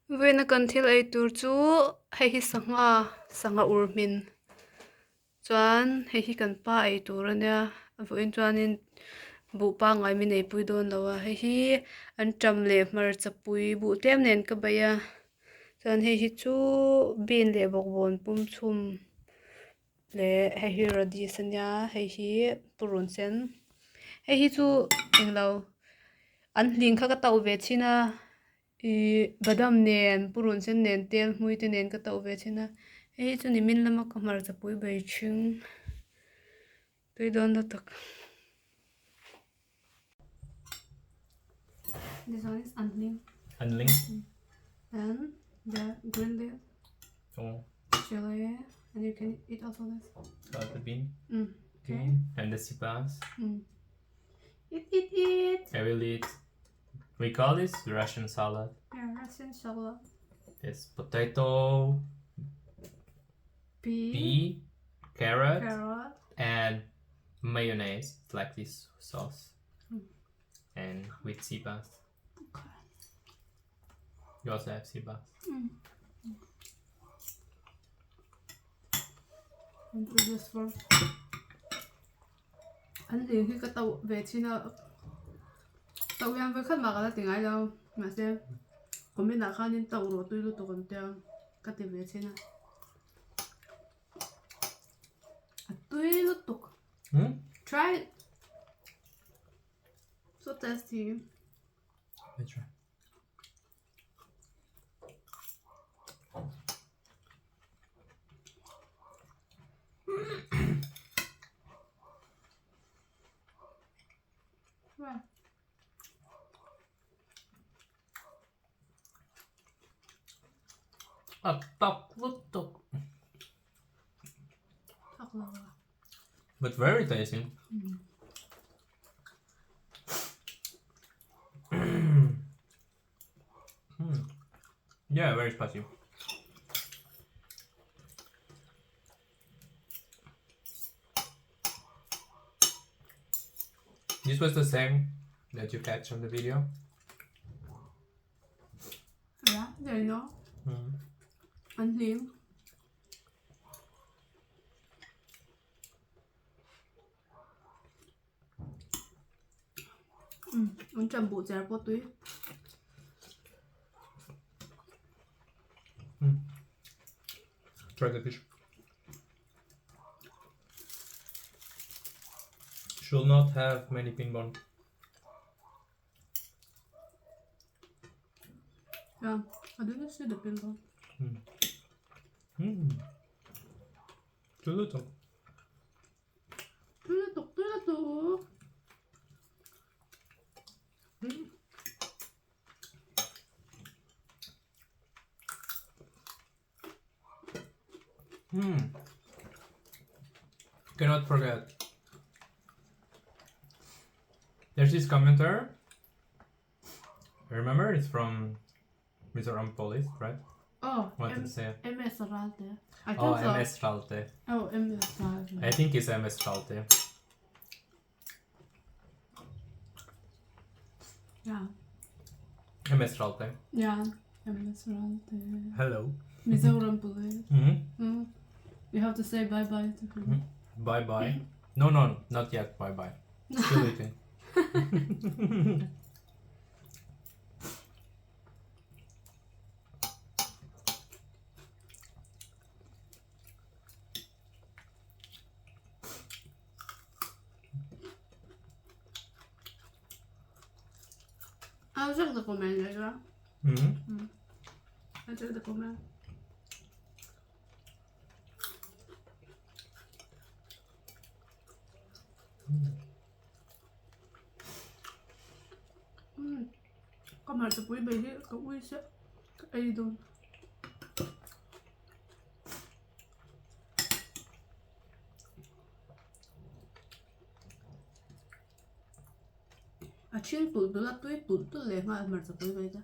When a contil a tur chu hei sanga urmin chuan hei kan pa ei tur ania avoin chuanin bu pa ngai mi nei pui don lawa hei an tam le mar chapui bu tem nen ka baya chuan hei chu bin le bok bon pum chum le hei radish ania hei purun sen hei chu englo an hling kha ka tau ve china I badam nen purun sen nen tel hmui te nen ka tau ve china hei chu ni min lama ka mar chapui bai thing tui don da tak this one is unling Handling. and the green leaf Oh, chili and you can eat also this got the bean. okay And the sibas. eat I will eat. We call this Russian salad. yeah Russian salad It's potato, pea carrot, carrot and mayonnaise. It's like this sauce. And with sibas. You also have sibas. and do this for anh liền khi cái tàu về chi nào tàu yang với khách mà cái tiếng ai đâu mà xem có biết là khai nên tàu rồi tôi lúc tàu còn tiếng cái tiếng về chi nào tôi lúc tàu try it so tasty Let's try. wow. Lutuk. thật là But very tasty. Yeah, very spicy. This was the same that you catch on the video. yeah there you know anh liền anh chăm bộ chả bỏ túi Try the fish. Should not have many pin bone. yeah I didn't see the pimple Too little. tôi là tục Cannot forget. There's this commenter. Remember, it's from Mizo Police, right? oh What did it say? MS Ralte I think Oh, so MS Ralte. oh MS Ralte I think it's MS Ralte. yeah MS Ralte. yeah MS Ralte Hello. Mizoram Police you have to say bye bye to him Bye bye. No, not yet. Bye bye. Still eating. I'll check the comment later I'll check the comment có mà tập quý bì có quý sẽ cái gì đâu à chuyên tụi tôi là tụi lẹ mà tập quý bì đó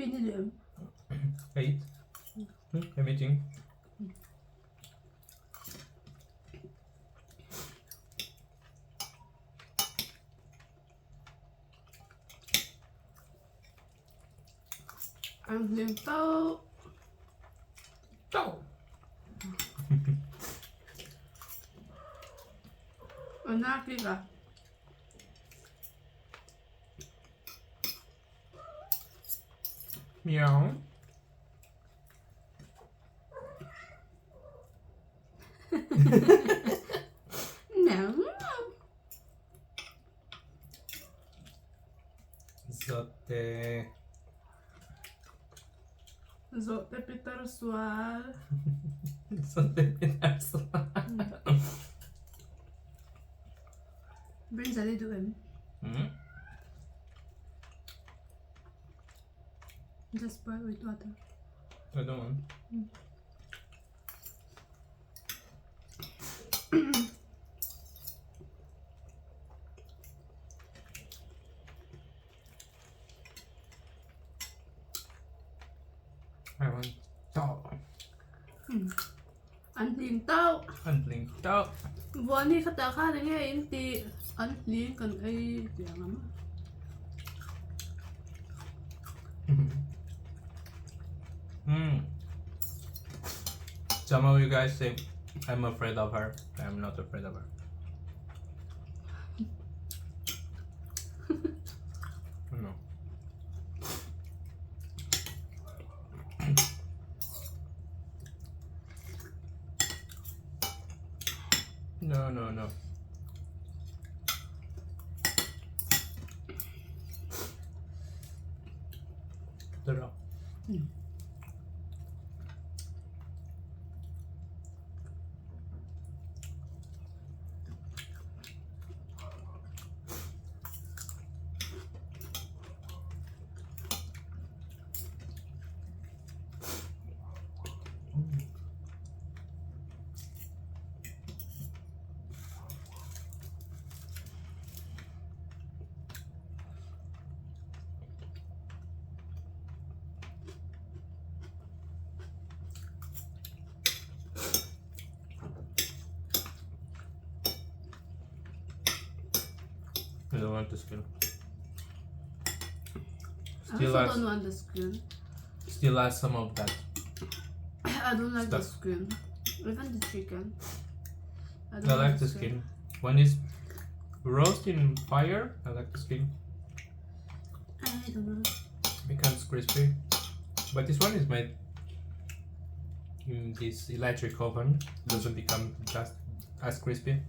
Ini dia. Eat. I'm eating. Ăn liền tao. Go. Anak kita. Meow. No. Zote. Zote Peter Sual. Zote pinars. Bring sa dito em. Just boil with water. I don't want. I want dog. Ăn liền tao. Handling dog. Vừa ni khát ta khát nghe em thì ăn liền cần ai tiếng lắm. Some of you guys say I'm afraid of her. I'm not afraid of her. No. No. Deuh. I don't want the skin. I also don't want the skin. Still has some of that. I don't like the Stuff. skin. Even the chicken. I like the skin. When it's roasted in fire, I like the skin. I don't know. Becomes crispy. But this one is made in this electric oven. Doesn't become just as crispy.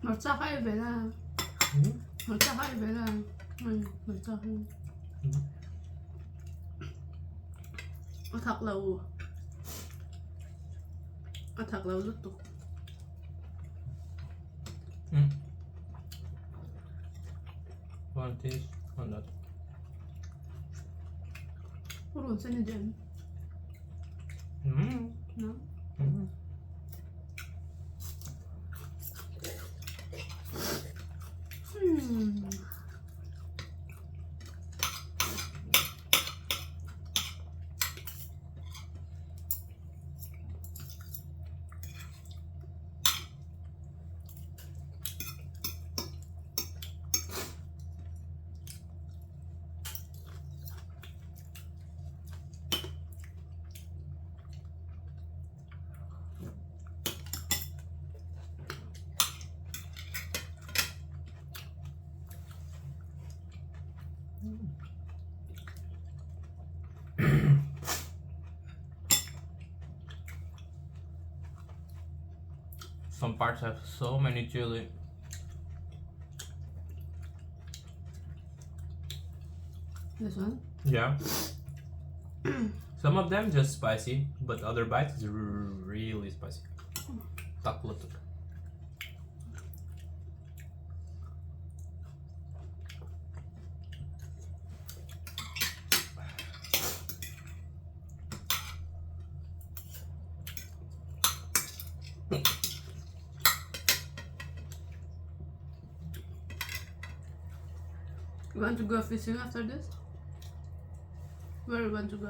Matcha khai về là. Matcha khai về là. Matcha khai. Thật lâu. Thật lâu lutuk. One this, one that. Puro sa niya dyan. No? Some parts have so many chili. This one? Yeah. Some of them just spicy, but other bites is really spicy. Tak lutuk. You want to go fishing after this? Where you want to go?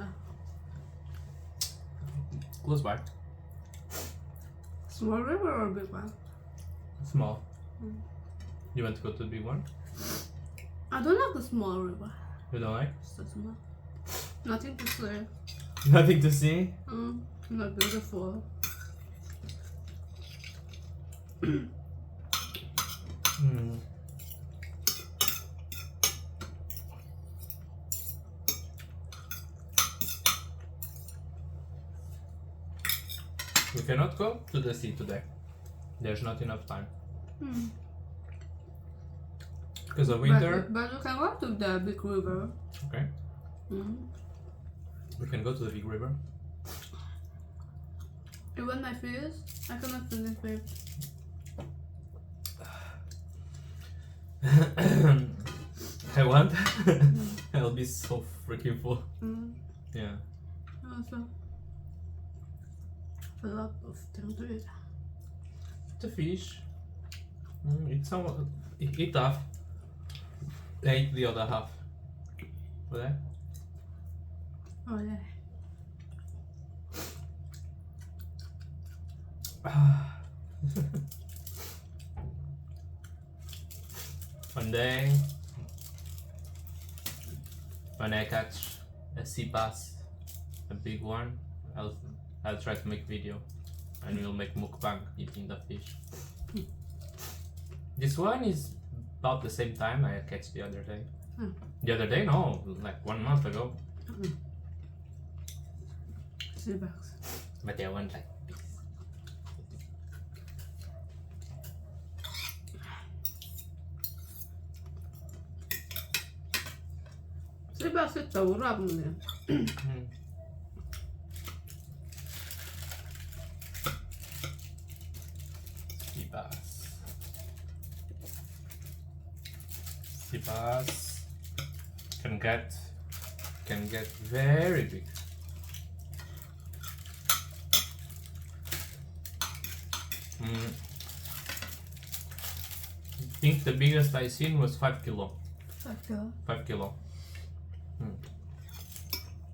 Close by. Small river or big one? Small. Mm. You want to go to the big one? I don't like the small river. You don't like? It's so small. Nothing to say. Nothing to see? Not beautiful. We cannot go to the sea today. There's not enough time. Because of winter. But you can go to the big river. Okay. We can go to the big river. You want my fish? I cannot finish it. I want. I'll be so freaking full. Yeah. Also, a lot of things to eat. The fish. It's somewhat. Eat half. Ate the other half. Okay. Oh yeah. One day, when I catch a sea bass, a big one, I'll try to make video, and we'll make mukbang eating the fish. This one is about the same time I catch the other day. The other day, no, like 1 month ago. Sea bass. But I want like this. Sea bass is so rawn. Sea bass. Sea bass can get very big. I think the biggest I seen was 5 kilo. 5 kilo. 5 kilo.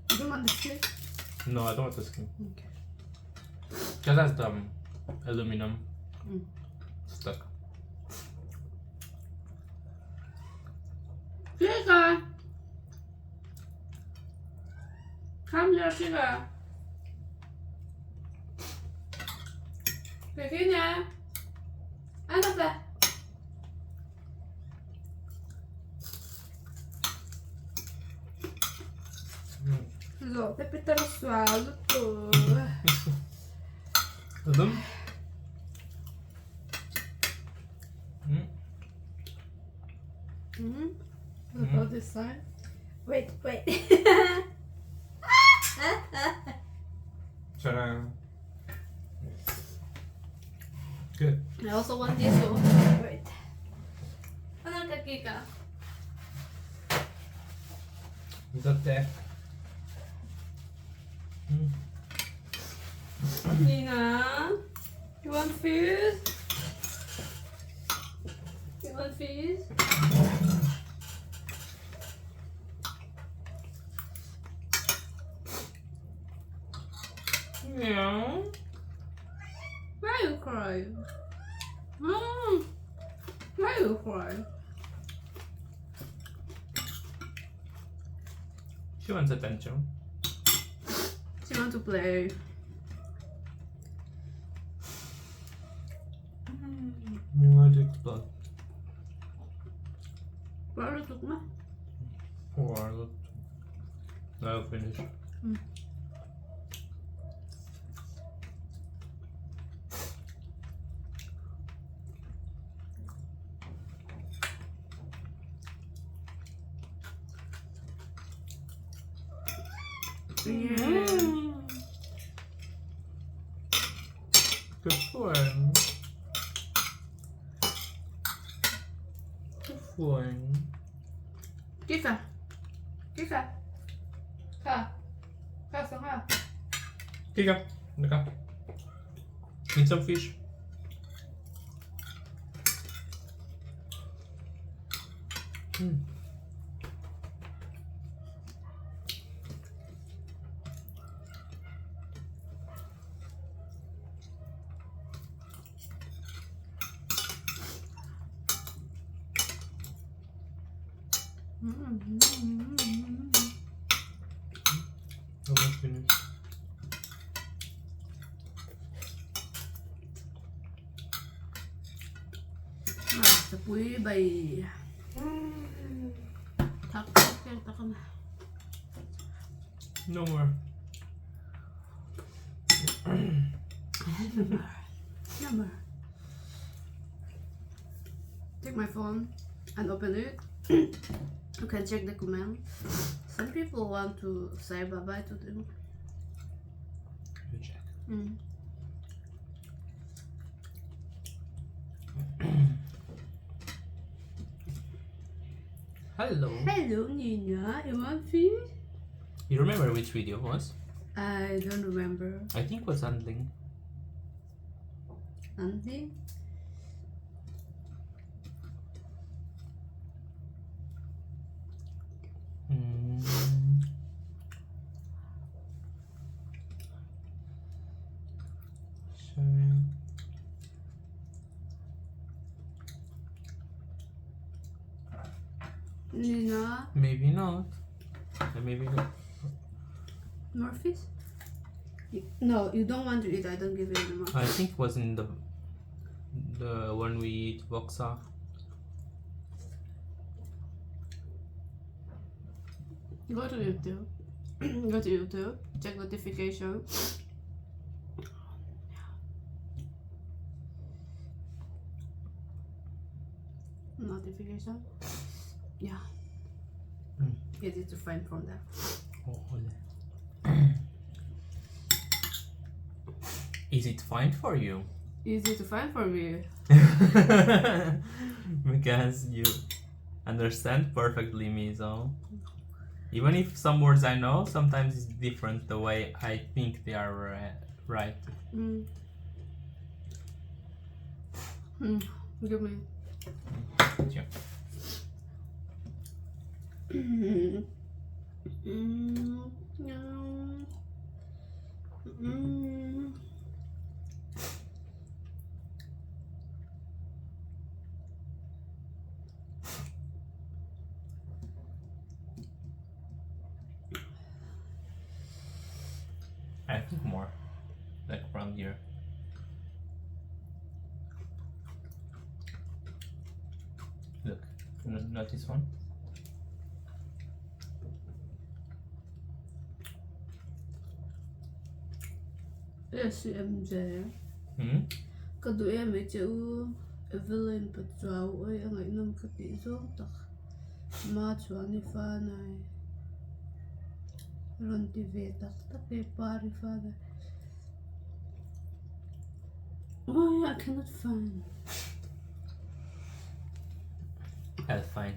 You don't want the skin? No, I don't want the skin. Okay. Because that's the aluminum stuck. Chica! Come here, Chica. Pequeña. Ándate. Lo, Pepita lo sualo todo. Adum? What about this side? Wait. Ta-da. Good. I also want this one. Wait. Ano ka, Kika? Is that there? Nina, you want fish? You want fish? Yeah. Why you cry? Why you cry? She wants attention. She want to play. You want to explode. Where is it? Or look. I'll finish. Good one. Good one. Kika. Ka, sanga. Kika, look. Eat some fish. Almost finished. Sa pui bay. Tak na. No more. Number. Take my phone and open it. You can check the comment. Some people want to say bye bye to them. You check. Hello. Hello, Nina. You want fish? You remember which video it was? I don't remember. I think it was handling. Anything? Nina? Maybe not. Maybe not. More fish? No, you don't want to eat. I don't give you anymore. I think it was in the one we eat boxa. Go to YouTube. Go to YouTube. Check notification. Notification. Yeah. Easy to find from there. Oh, is it fine for you? Easy to find for me. Because you understand perfectly, Mizo. Even if some words I know, sometimes it's different the way I think they are right. Give me. Sure. I think more, like around here. Look, not this one. Yes, MJ. Có tụi em mấy chữ Evelyn bật cháu ơi, anh ấy nằm cái tí xuống tắc mà cháu đi pha này rồi đi về tắc tắc về pa đi pha này. Oh, I cannot find. I'll find.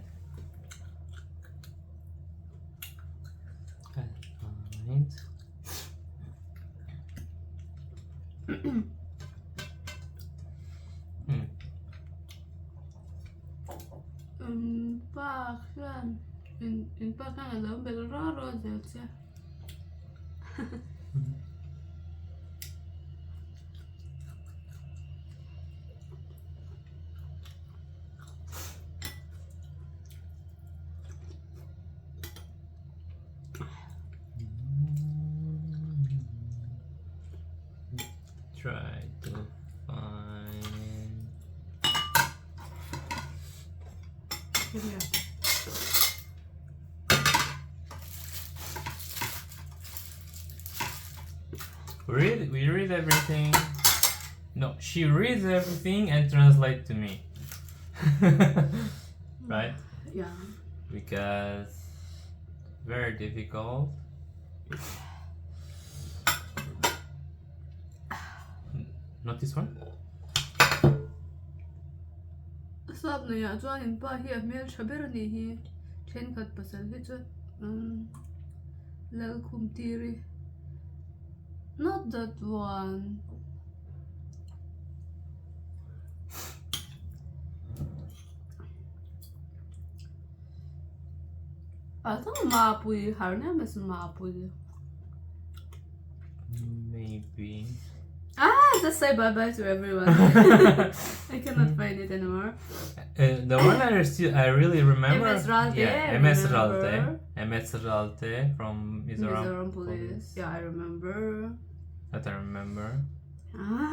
Pakhan. In Pakhan alam bel raro zelcha. Try to find. We read everything. No, she reads everything and translates to me. Right? Yeah. Because very difficult. Not this one? Sab na ya chuan in pa hi a mel thaber ni hi then khat pasal hi chu lal khum tiri. Not that one. I thought mapui, her name is mapui. Maybe. Ah, Just say bye bye to everyone. I cannot find it anymore. The one I really remember. Emerald, yeah, Emerald from Mizoram. Mizoram police. Yeah, I remember. That I remember.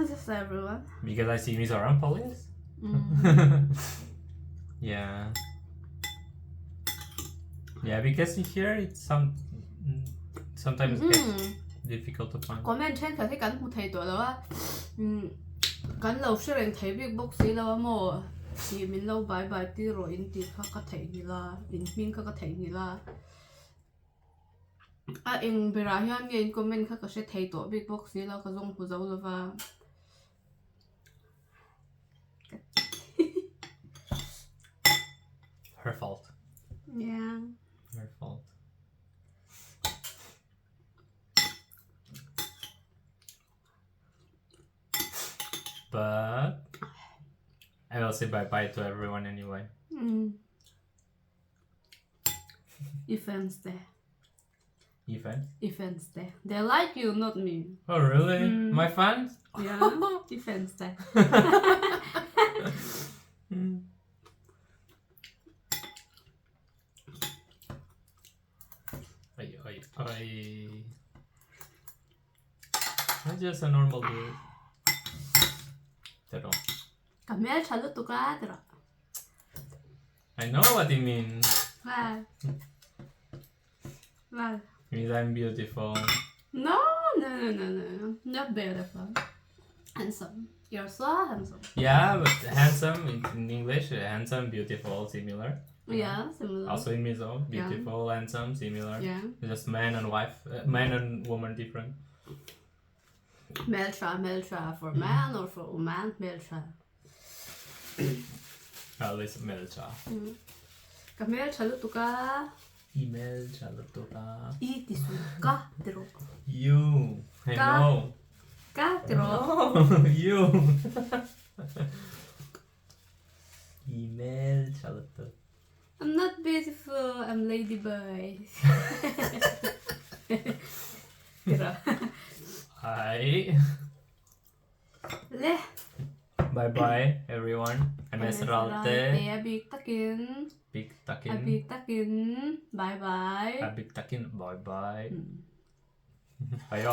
Just everyone. Because I see Mizoram police. Yeah. Yeah, because here it's sometimes gets difficult to find. Comment เช่นค่ะที่กันพูดไทยตัวแล้วว่ากันเราเชื่อเรื่องไทยบิ๊กบ็อกซี่แล้วว่าโมทีมินเราบายบายที่รออินตีเขาก็ไทยนี่ละอินมินเขาก็ไทยนี่ละเองเวลาที่อันเงินคอมเมนต์เขาก็ใช้ไทยตัวบิ๊กบ็อกซี่แล้วก็ส่งผู้เจ้าเลยว่า Her fault. Yeah. Her fault. But I will say bye bye to everyone anyway. Events there. Events? There. They like you, not me. Oh really? My fans? Yeah. Events there. That's just a normal dude. Kamel chalut tu kadra. I know what you mean. Well. It means I'm beautiful. No. Not beautiful. Handsome. You're so handsome. Yeah, but handsome in English, handsome, beautiful, similar. Yeah, similar. Also in Mizo, beautiful, handsome, similar. Yeah. Just man and wife, man and woman different. Male tra for man or for woman, male tra. At least male cha. Kamel chalut tu ka. Email chalutoka. Iti suka dro. You. I know. Ka dro. No, you. Email chalutoka. I'm not beautiful, I'm ladyboy. Hi. Le. Bye bye everyone. I'm Esralte. Abig takin. Big takin. Abig takin. Bye bye. Abig takin. Bye bye. Ayo.